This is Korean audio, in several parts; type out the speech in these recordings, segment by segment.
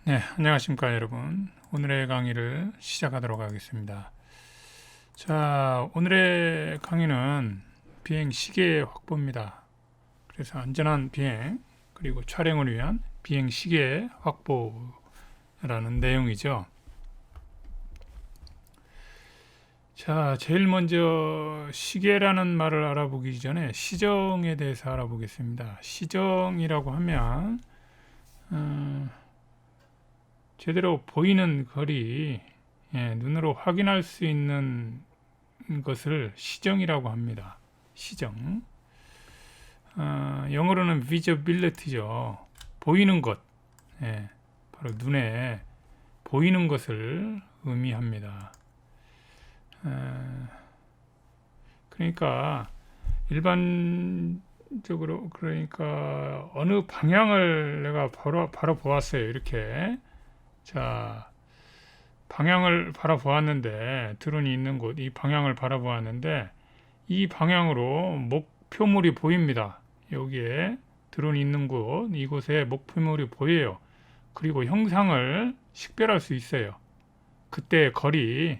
네, 안녕하십니까 여러분. 오늘의 강의를 시작하도록 하겠습니다. 자, 오늘의 강의는 비행 시계 확보입니다. 그래서 안전한 비행 그리고 촬영을 위한 비행 시계 확보라는 내용이죠. 자, 제일 먼저 시계라는 말을 알아보기 전에 시정에 대해서 알아보겠습니다. 시정이라고 하면 제대로 보이는 거리, 눈으로 확인할 수 있는 것을 시정이라고 합니다. 시정. 영어로는 visibility죠. 보이는 것, 바로 눈에 보이는 것을 의미합니다. 그러니까 일반적으로 그러니까 어느 방향을 내가 바로 보았어요. 이렇게. 자, 방향을 바라보았는데, 드론이 있는 곳, 이 방향을 바라보았는데, 이 방향으로 목표물이 보입니다. 여기에 드론이 있는 곳, 이곳에 목표물이 보여요. 그리고 형상을 식별할 수 있어요. 그때의 거리,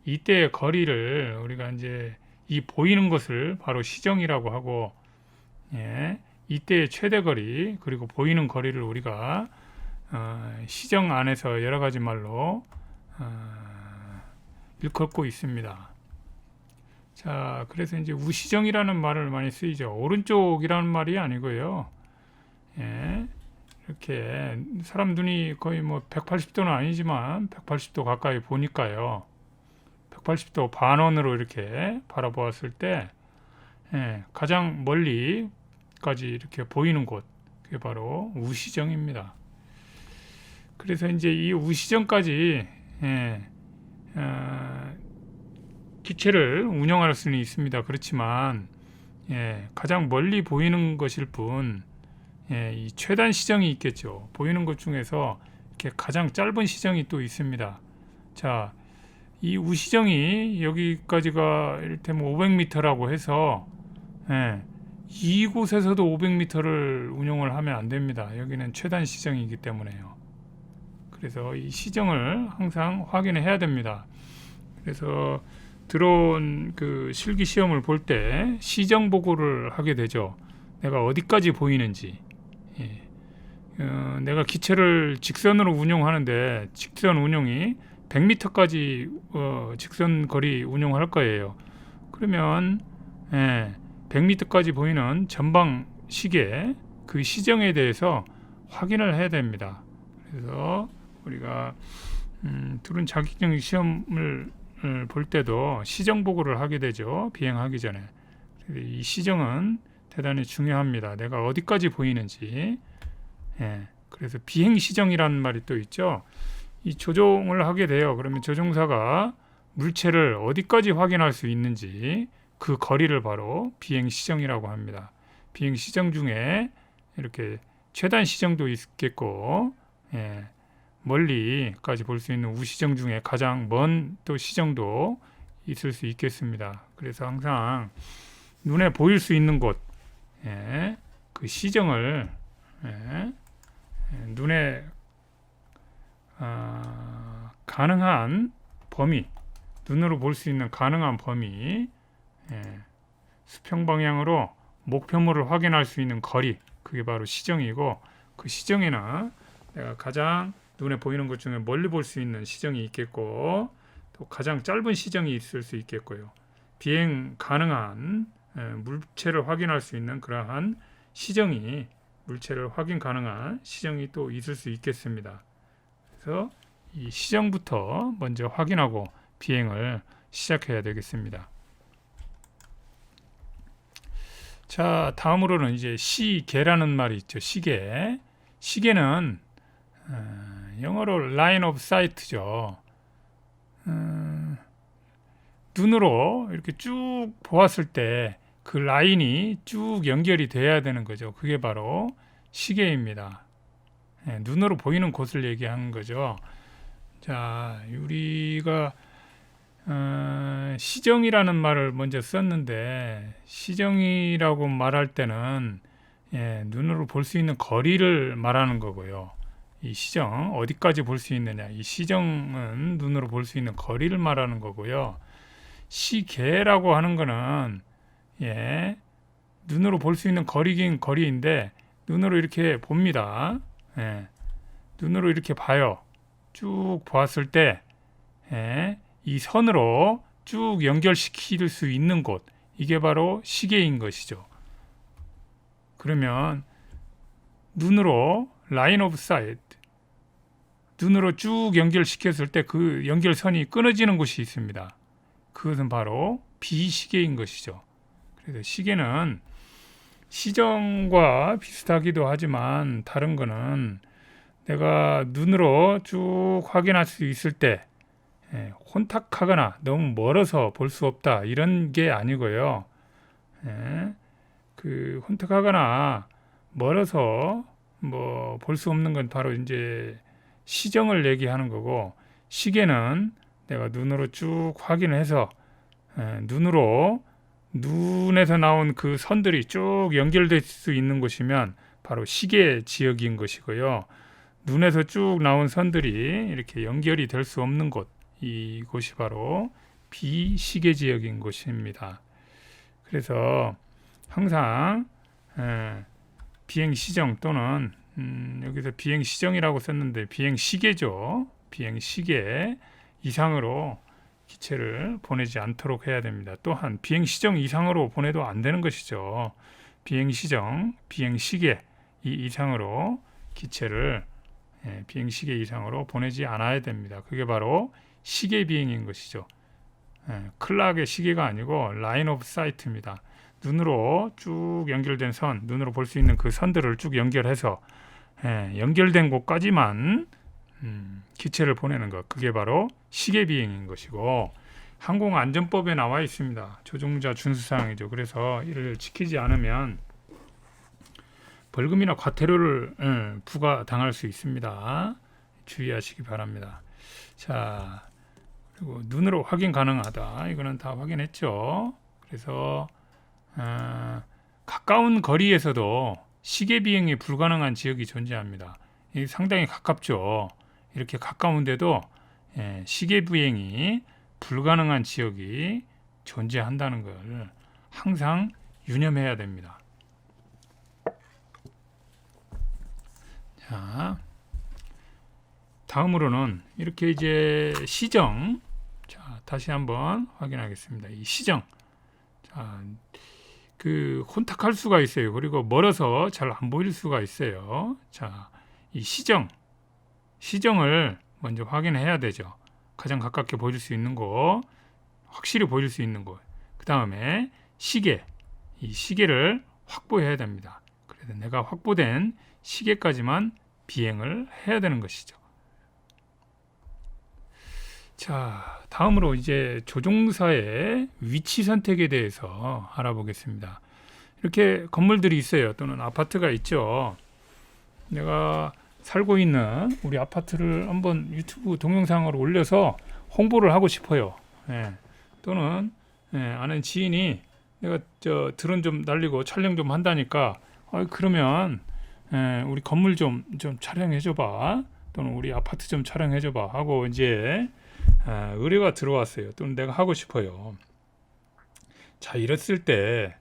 이때의 거리를 우리가 이제 이 보이는 것을 바로 시정이라고 하고, 이때의 최대 거리, 그리고 보이는 거리를 우리가 시정 안에서 여러 가지 말로 일컫고 있습니다. 자, 그래서 이제 우시정이라는 말을 많이 쓰이죠. 오른쪽이라는 말이 아니고요. 이렇게 사람 눈이 거의 뭐 180도는 아니지만 180도 가까이 보니까요. 180도 반원으로 이렇게 바라보았을 때 가장 멀리까지 이렇게 보이는 곳, 그게 바로 우시정입니다. 그래서 이제 이 우시정까지 기체를 운영할 수는 있습니다. 그렇지만 가장 멀리 보이는 것일 뿐, 이 최단 시정이 있겠죠. 보이는 것 중에서 이렇게 가장 짧은 시정이 또 있습니다. 자, 이 우시정이 여기까지가 이를테면 500m라고 해서 이곳에서도 500m를 운용을 하면 안 됩니다. 여기는 최단 시정이기 때문에요. 그래서 이 시정을 항상 확인을 해야 됩니다. 그래서 드론 그 실기 시험을 볼 때 시정 보고를 하게 되죠. 내가 어디까지 보이는지. 내가 기체를 직선으로 운용하는데 직선 운용이 100m까지 직선 거리 운용할 거예요. 그러면 100m까지 보이는 전방 시계 그 시정에 대해서 확인을 해야 됩니다. 그래서 우리가 드론 자격증 시험을 볼 때도 시정 보고를 하게 되죠. 비행하기 전에. 이 시정은 대단히 중요합니다. 내가 어디까지 보이는지. 그래서 비행 시정이라는 말이 또 있죠. 이 조종을 하게 돼요. 그러면 조종사가 물체를 어디까지 확인할 수 있는지 그 거리를 바로 비행 시정이라고 합니다. 비행 시정 중에 이렇게 최단 시정도 있겠고, 멀리까지 볼 수 있는 우시정 중에 가장 먼 또 시정도 있을 수 있겠습니다. 그래서 항상 눈에 보일 수 있는 곳, 그 시정을 눈에 가능한 범위, 눈으로 볼 수 있는 가능한 범위, 수평 방향으로 목표물을 확인할 수 있는 거리, 그게 바로 시정이고, 그 시정에는 내가 가장 눈에 보이는 것 중에 멀리 볼 수 있는 시정이 있겠고, 또 가장 짧은 시정이 있을 수 있겠고요. 비행 가능한 물체를 확인할 수 있는 그러한 시정이, 물체를 확인 가능한 시정이 또 있을 수 있겠습니다. 그래서 이 시정부터 먼저 확인하고 비행을 시작해야 되겠습니다. 자, 다음으로는 이제 시계라는 말이 있죠. 시계. 시계는 영어로 line of sight죠. 눈으로 이렇게 쭉 보았을 때 그 라인이 쭉 연결이 돼야 되는 거죠. 그게 바로 시계입니다. 눈으로 보이는 곳을 얘기하는 거죠. 자, 우리가 시정이라는 말을 먼저 썼는데, 시정이라고 말할 때는 눈으로 볼 수 있는 거리를 말하는 거고요. 이 시정 어디까지 볼 수 있느냐. 이 시정은 눈으로 볼 수 있는 거리를 말하는 거고요. 시계라고 하는 거는 예, 눈으로 볼 수 있는 거리긴 거리인데 눈으로 이렇게 봅니다. 예, 눈으로 이렇게 봐요. 쭉 보았을 때 이 선으로 쭉 연결시킬 수 있는 곳, 이게 바로 시계인 것이죠. 그러면 눈으로 라인 오브 사이트, 눈으로 쭉 연결시켰을 때 그 연결선이 끊어지는 곳이 있습니다. 그것은 바로 비시계인 것이죠. 그래서 시계는 시정과 비슷하기도 하지만 다른 거는 내가 눈으로 쭉 확인할 수 있을 때 혼탁하거나 너무 멀어서 볼 수 없다 이런 게 아니고요. 그 혼탁하거나 멀어서 뭐 볼 수 없는 건 바로 이제 시정을 얘기하는 거고, 시계는 내가 눈으로 쭉 확인해서 눈으로 눈에서 나온 그 선들이 쭉 연결될 수 있는 곳이면 바로 시계 지역인 것이고요. 눈에서 쭉 나온 선들이 이렇게 연결이 될 수 없는 곳, 이곳이 바로 비시계 지역인 곳입니다. 그래서 항상 비행 시정 또는 여기서 비행 시정이라고 썼는데 비행 시계죠. 비행 시계 이상으로 기체를 보내지 않도록 해야 됩니다. 또한 비행 시정 이상으로 보내도 안 되는 것이죠. 비행 시정, 비행 시계 이 이상으로 기체를 비행 시계 이상으로 보내지 않아야 됩니다. 그게 바로 시계 비행인 것이죠. 클락의 시계가 아니고 라인 오브 사이트입니다. 눈으로 쭉 연결된 선, 눈으로 볼 수 있는 그 선들을 쭉 연결해서 연결된 곳까지만 기체를 보내는 것, 그게 바로 시계 비행인 것이고, 항공안전법에 나와 있습니다. 조종자 준수사항이죠. 그래서 이를 지키지 않으면 벌금이나 과태료를 부과당할 수 있습니다. 주의하시기 바랍니다. 자, 그리고 눈으로 확인 가능하다. 이거는 다 확인했죠. 그래서 가까운 거리에서도 시계 비행이 불가능한 지역이 존재합니다. 이 상당히 가깝죠. 이렇게 가까운데도 시계 비행이 불가능한 지역이 존재한다는 걸 항상 유념해야 됩니다. 자, 다음으로는 이렇게 이제 시정, 자, 다시 한번 확인하겠습니다. 이 시정, 자, 그 혼탁할 수가 있어요. 그리고 멀어서 잘 안 보일 수가 있어요. 자, 이 시정을 먼저 확인해야 되죠. 가장 가깝게 보일 수 있는 곳, 확실히 보일 수 있는 곳. 그 다음에 시계, 이 시계를 확보해야 됩니다. 그래서 내가 확보된 시계까지만 비행을 해야 되는 것이죠. 자, 다음으로 이제 조종사의 위치 선택에 대해서 알아보겠습니다. 이렇게 건물들이 있어요. 또는 아파트가 있죠. 내가 살고 있는 우리 아파트를 한번 유튜브 동영상으로 올려서 홍보를 하고 싶어요. 또는 아는 지인이 내가 드론 좀 날리고 촬영 좀 한다니까 그러면 우리 건물 좀 촬영해줘봐. 또는 우리 아파트 좀 촬영해줘봐 하고 이제 의뢰가 들어왔어요. 또는 내가 하고 싶어요. 자, 이랬을 때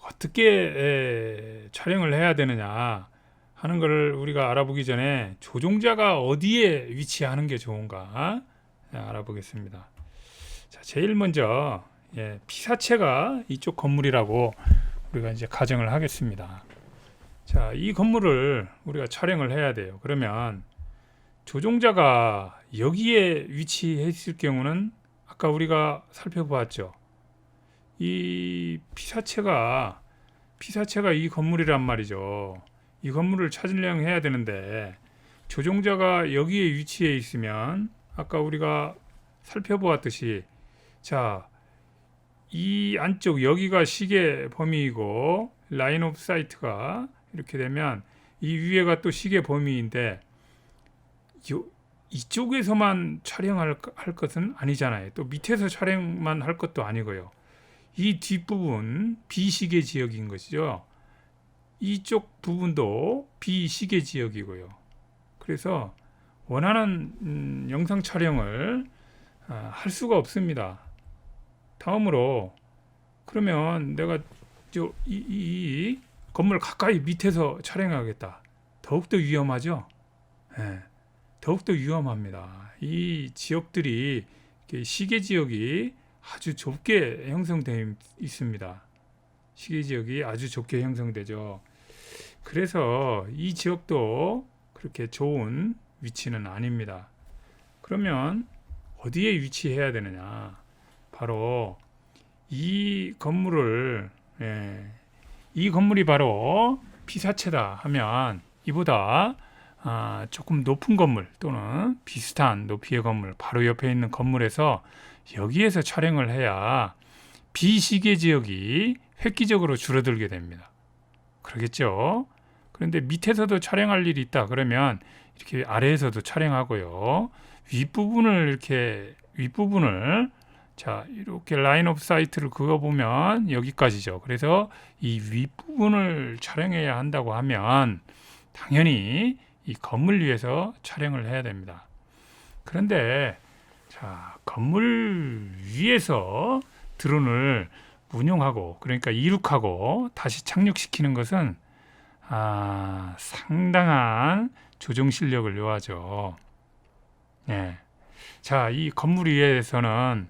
어떻게 촬영을 해야 되느냐 하는 것을 우리가 알아보기 전에 조종자가 어디에 위치하는 게 좋은가 알아보겠습니다. 자, 제일 먼저 피사체가 이쪽 건물이라고 우리가 이제 가정을 하겠습니다. 자, 이 건물을 우리가 촬영을 해야 돼요. 그러면 조종자가 여기에 위치해 있을 경우는 아까 우리가 살펴보았죠. 이 피사체가 이 건물이란 말이죠. 이 건물을 촬영해야 해야 되는데 조종자가 여기에 위치해 있으면 아까 우리가 살펴보았듯이 자, 이 안쪽 여기가 시계 범위이고 라인 오브 사이트가 이렇게 되면 이 위에가 또 시계 범위인데 이쪽에서만 촬영할 것은 아니잖아요. 또 밑에서 촬영만 할 것도 아니고요. 이 뒷부분 비시계 지역인 것이죠. 이쪽 부분도 비시계 지역이고요. 그래서 원하는 영상 촬영을 할 수가 없습니다. 다음으로 그러면 내가 이 건물 가까이 밑에서 촬영하겠다. 더욱더 위험하죠. 예, 더욱더 위험합니다. 이 지역들이 시계 지역이 아주 좁게 형성되어 있습니다. 시계 지역이 아주 좁게 형성되죠. 그래서 이 지역도 그렇게 좋은 위치는 아닙니다. 그러면 어디에 위치해야 되느냐? 바로 이 건물을 이 건물이 바로 피사체다 하면 이보다 조금 높은 건물 또는 비슷한 높이의 건물 바로 옆에 있는 건물에서 여기에서 촬영을 해야 비시계 지역이 획기적으로 줄어들게 됩니다. 그러겠죠? 그런데 밑에서도 촬영할 일이 있다 그러면 이렇게 아래에서도 촬영하고요. 윗부분을 자 이렇게 라인 오브 사이트를 그어 보면 여기까지죠. 그래서 이 윗부분을 촬영해야 한다고 하면 당연히 이 건물 위에서 촬영을 해야 됩니다. 그런데 자 건물 위에서 드론을 운용하고 그러니까 이륙하고 다시 착륙시키는 것은 상당한 조종 실력을 요하죠. 예. 자, 이 건물 위에서는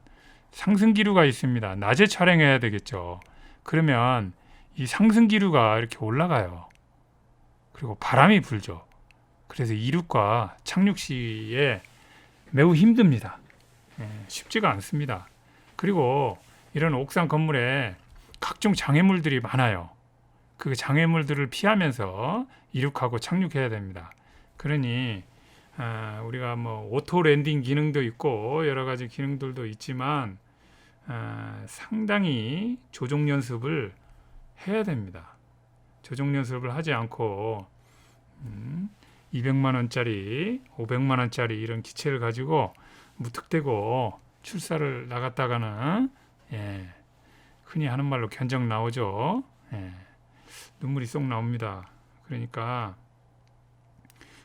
상승기류가 있습니다. 낮에 촬영해야 되겠죠. 그러면 이 상승기류가 이렇게 올라가요. 그리고 바람이 불죠. 그래서 이륙과 착륙 시에 매우 힘듭니다. 쉽지가 않습니다. 그리고 이런 옥상 건물에 각종 장애물들이 많아요. 그 장애물들을 피하면서 이륙하고 착륙해야 됩니다. 그러니 우리가 뭐 오토 랜딩 기능도 있고 여러 가지 기능들도 있지만 상당히 조종 연습을 해야 됩니다. 조종 연습을 하지 않고 200만 원짜리, 500만 원짜리 이런 기체를 가지고 무턱대고 출사를 나갔다가는 흔히 하는 말로 견적 나오죠. 눈물이 쏙 나옵니다. 그러니까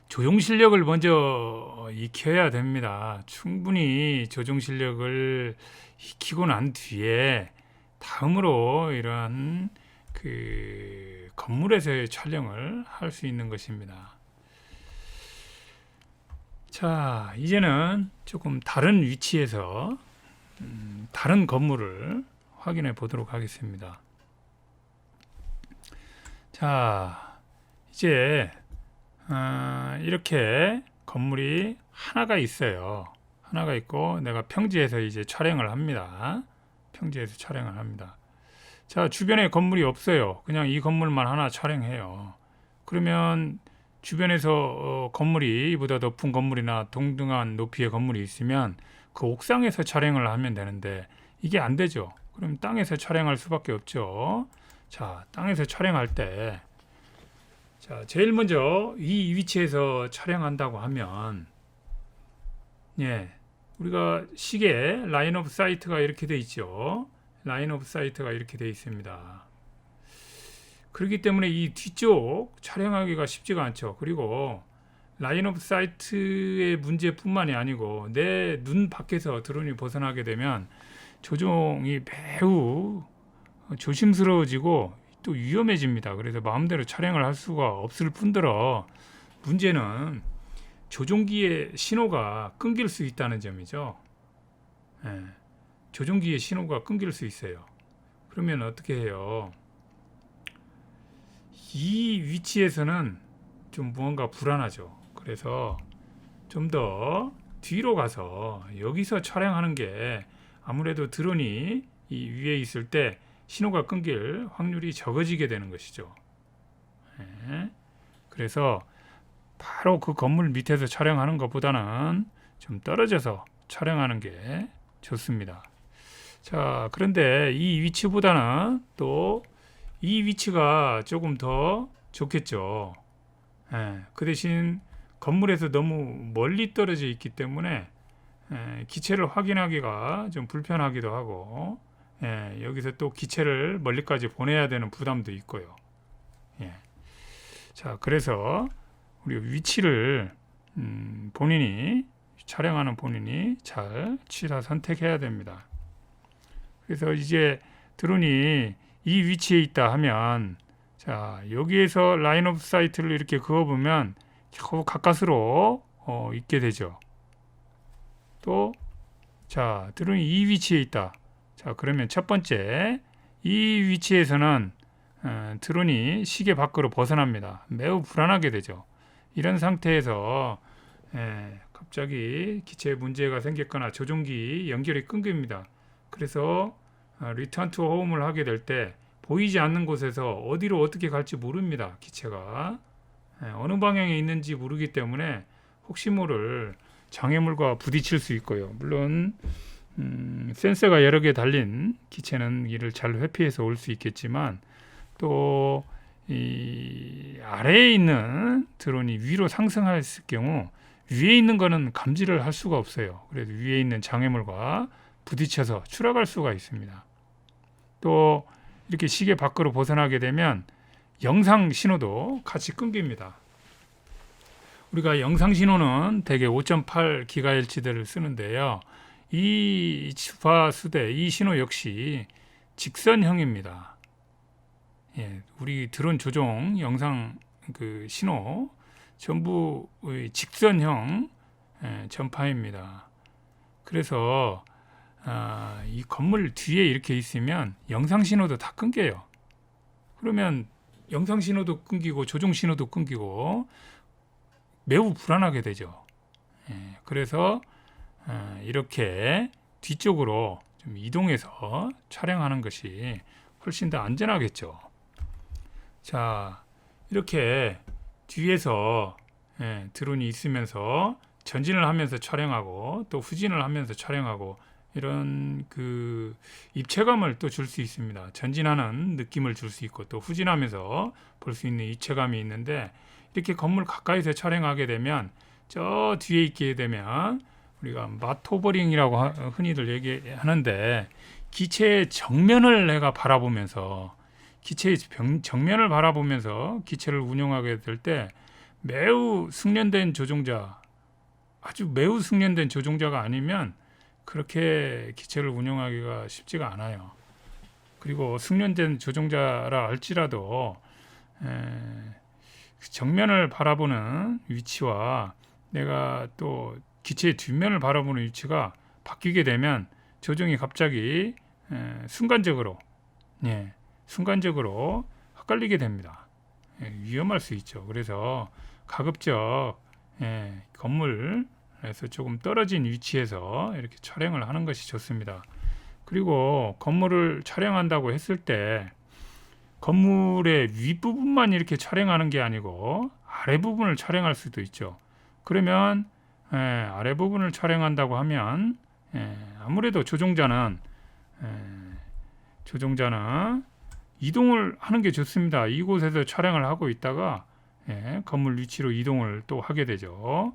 조종 실력을 먼저 익혀야 됩니다. 충분히 조종 실력을 익히고 난 뒤에 다음으로 이러한 그 건물에서의 촬영을 할 수 있는 것입니다. 자, 이제는 조금 다른 위치에서 다른 건물을 확인해 보도록 하겠습니다. 자, 이제 이렇게 건물이 하나가 있어요. 하나가 있고 내가 평지에서 이제 촬영을 합니다. 평지에서 촬영을 합니다. 자, 주변에 건물이 없어요. 그냥 이 건물만 하나 촬영해요. 그러면 주변에서 건물이 이보다 높은 건물이나 동등한 높이의 건물이 있으면 그 옥상에서 촬영을 하면 되는데 이게 안 되죠. 그럼 땅에서 촬영할 수밖에 없죠. 자, 땅에서 촬영할 때 자, 제일 먼저 이 위치에서 촬영한다고 하면 우리가 시계 라인 오브 사이트가 이렇게 돼 있죠. 라인 오브 사이트가 이렇게 돼 있습니다. 그렇기 때문에 이 뒤쪽 촬영하기가 쉽지가 않죠. 그리고 라인 오브 사이트의 문제뿐만이 아니고 내 눈 밖에서 드론이 벗어나게 되면 조종이 매우 조심스러워지고 또 위험해집니다. 그래서 마음대로 촬영을 할 수가 없을 뿐더러 문제는 조종기의 신호가 끊길 수 있다는 점이죠. 조종기의 신호가 끊길 수 있어요. 그러면 어떻게 해요? 이 위치에서는 좀 무언가 불안하죠. 그래서 좀 더 뒤로 가서 여기서 촬영하는 게 아무래도 드론이 이 위에 있을 때 신호가 끊길 확률이 적어지게 되는 것이죠. 그래서 바로 그 건물 밑에서 촬영하는 것보다는 좀 떨어져서 촬영하는 게 좋습니다. 자, 그런데 이 위치보다는 또 이 위치가 조금 더 좋겠죠. 그 대신 건물에서 너무 멀리 떨어져 있기 때문에 기체를 확인하기가 좀 불편하기도 하고 여기서 또 기체를 멀리까지 보내야 되는 부담도 있고요. 자, 그래서 우리 위치를 본인이 촬영하는 본인이 잘 취사 선택해야 됩니다. 그래서 이제 드론이 이 위치에 있다 하면 자 여기에서 라인 오브 사이트를 이렇게 그어보면 겨우 가까스로 있게 되죠. 또 자 드론이 이 위치에 있다. 자 그러면 첫 번째 이 위치에서는 드론이 시계 밖으로 벗어납니다. 매우 불안하게 되죠. 이런 상태에서 갑자기 기체에 문제가 생겼거나 조종기 연결이 끊깁니다. 그래서 리턴 투 홈을 하게 될 때 보이지 않는 곳에서 어디로 어떻게 갈지 모릅니다. 기체가 어느 방향에 있는지 모르기 때문에 혹시 모를 장애물과 부딪힐 수 있고요. 물론 센서가 여러 개 달린 기체는 이를 잘 회피해서 올 수 있겠지만 또 이 아래에 있는 드론이 위로 상승했을 경우 위에 있는 거는 감지를 할 수가 없어요. 그래서 위에 있는 장애물과 부딪혀서 추락할 수가 있습니다. 또 이렇게 시계 밖으로 벗어나게 되면 영상 신호도 같이 끊깁니다. 우리가 영상 신호는 대개 5.8GHz를 쓰는데요. 이 주파수대, 이 신호 역시 직선형입니다. 우리 드론 조종 영상 그 신호 전부 직선형 전파입니다. 그래서 이 건물 뒤에 이렇게 있으면 영상 신호도 다 끊겨요. 그러면 영상 신호도 끊기고 조종 신호도 끊기고 매우 불안하게 되죠. 그래서 이렇게 뒤쪽으로 좀 이동해서 촬영하는 것이 훨씬 더 안전하겠죠. 자, 이렇게 뒤에서 드론이 있으면서 전진을 하면서 촬영하고 또 후진을 하면서 촬영하고 이런 그 입체감을 또 줄 수 있습니다. 전진하는 느낌을 줄 수 있고 또 후진하면서 볼 수 있는 입체감이 있는데 이렇게 건물 가까이서 촬영하게 되면 저 뒤에 있게 되면 우리가 마토버링이라고 흔히들 얘기하는데 기체의 정면을 내가 바라보면서 기체의 정면을 바라보면서 기체를 운영하게 될 때 매우 숙련된 조종자, 아주 매우 숙련된 조종자가 아니면 그렇게 기체를 운영하기가 쉽지가 않아요. 그리고 숙련된 조종자라 할지라도 정면을 바라보는 위치와 내가 또 기체의 뒷면을 바라보는 위치가 바뀌게 되면 조종이 갑자기 순간적으로 헷갈리게 됩니다. 위험할 수 있죠. 그래서 가급적 건물에서 조금 떨어진 위치에서 이렇게 촬영을 하는 것이 좋습니다. 그리고 건물을 촬영한다고 했을 때 건물의 윗부분만 이렇게 촬영하는 게 아니고 아래 부분을 촬영할 수도 있죠. 그러면 아래 부분을 촬영한다고 하면 아무래도 조종자는 이동을 하는 게 좋습니다. 이곳에서 촬영을 하고 있다가 건물 위치로 이동을 또 하게 되죠.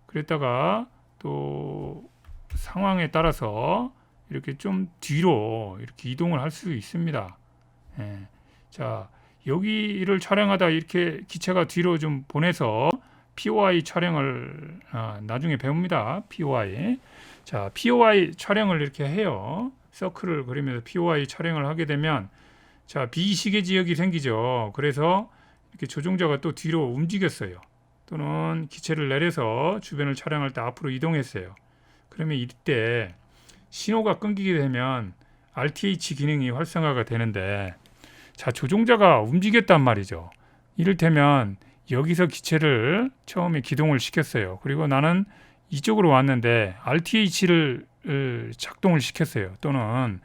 그랬다가 또 상황에 따라서 이렇게 좀 뒤로 이렇게 이동을 할 수 있습니다. 자, 여기를 촬영하다 이렇게 기체가 뒤로 좀 보내서 POI 촬영을 나중에 배웁니다. POI. 자, POI 촬영을 이렇게 해요. 서클을 그리면서 POI 촬영을 하게 되면 자, 비시계 지역이 생기죠. 그래서 이렇게 조종자가 또 뒤로 움직였어요. 또는 기체를 내려서 주변을 촬영할 때 앞으로 이동했어요. 그러면 이때 신호가 끊기게 되면 RTH 기능이 활성화가 되는데 자, 조종자가 움직였단 말이죠. 이를테면 여기서 기체를 처음에 기동을 시켰어요. 그리고 나는 이쪽으로 왔는데 RTH를 작동을 시켰어요. 또는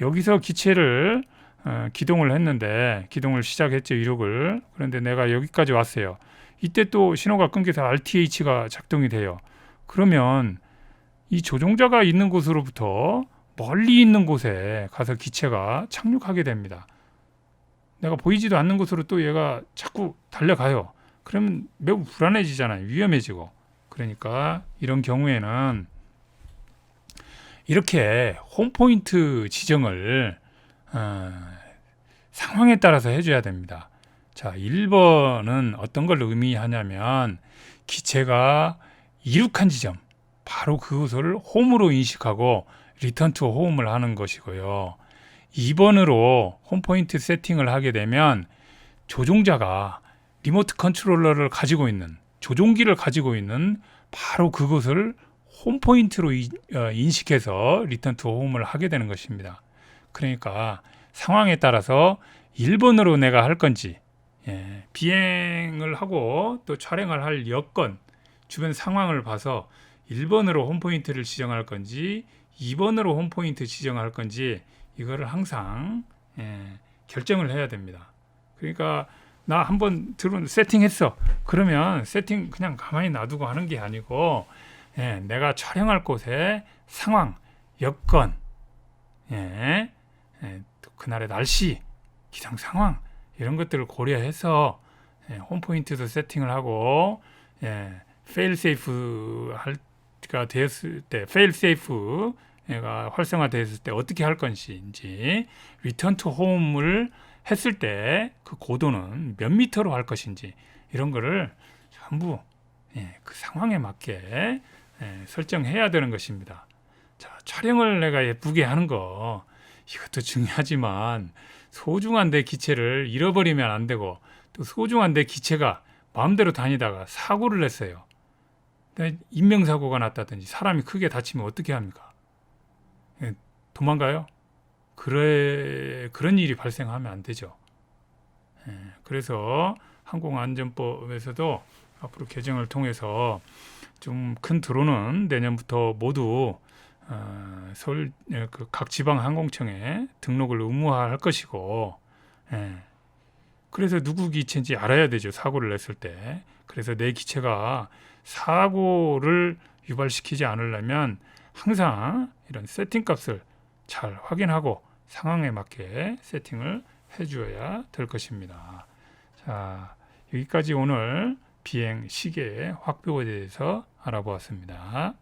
여기서 기체를 기동을 했는데 기동을 시작했죠. 이륙을. 그런데 내가 여기까지 왔어요. 이때 또 신호가 끊겨서 RTH가 작동이 돼요. 그러면 이 조종자가 있는 곳으로부터 멀리 있는 곳에 가서 기체가 착륙하게 됩니다. 내가 보이지도 않는 곳으로 또 얘가 자꾸 달려가요. 그러면 매우 불안해지잖아요. 위험해지고. 그러니까 이런 경우에는 이렇게 홈포인트 지정을 상황에 따라서 해줘야 됩니다. 자, 1번은 어떤 걸 의미하냐면 기체가 이륙한 지점, 바로 그것을 홈으로 인식하고 리턴 투 홈을 하는 것이고요. 2번으로 홈 포인트 세팅을 하게 되면 조종자가 리모트 컨트롤러를 가지고 있는, 조종기를 가지고 있는 바로 그것을 홈 포인트로 인식해서 리턴 투 홈을 하게 되는 것입니다. 그러니까 상황에 따라서 1번으로 내가 할 건지, 비행을 하고 또 촬영을 할 여건, 주변 상황을 봐서 1번으로 홈 포인트를 지정할 건지 2번으로 홈 포인트 지정할 건지 이거를 항상 결정을 해야 됩니다. 그러니까 나 한번 세팅했어. 그러면 세팅 그냥 가만히 놔두고 하는 게 아니고 내가 촬영할 곳의 상황, 여건, 또 그날의 날씨, 기상 상황 이런 것들을 고려해서 홈 포인트도 세팅을 하고 페일 세이프가 되었을 때 페일 세이프가 활성화되었을 때 어떻게 할 것인지, 리턴 투 홈을 했을 때 그 고도는 몇 미터로 할 것인지 이런 거를 전부 그 상황에 맞게 설정해야 되는 것입니다. 자, 촬영을 내가 예쁘게 하는 거 이것도 중요하지만 소중한 내 기체를 잃어버리면 안 되고, 또 소중한 내 기체가 마음대로 다니다가 사고를 냈어요. 인명사고가 났다든지 사람이 크게 다치면 어떻게 합니까? 도망가요? 그런 일이 발생하면 안 되죠. 그래서 항공안전법에서도 앞으로 개정을 통해서 좀 큰 드론은 내년부터 모두 서울 각 지방 항공청에 등록을 의무화할 것이고, 그래서 누구 기체인지 알아야 되죠. 사고를 냈을 때. 그래서 내 기체가 사고를 유발시키지 않으려면 항상 이런 세팅 값을 잘 확인하고 상황에 맞게 세팅을 해주어야 될 것입니다. 자, 여기까지 오늘 비행 시계의 확보에 대해서 알아보았습니다.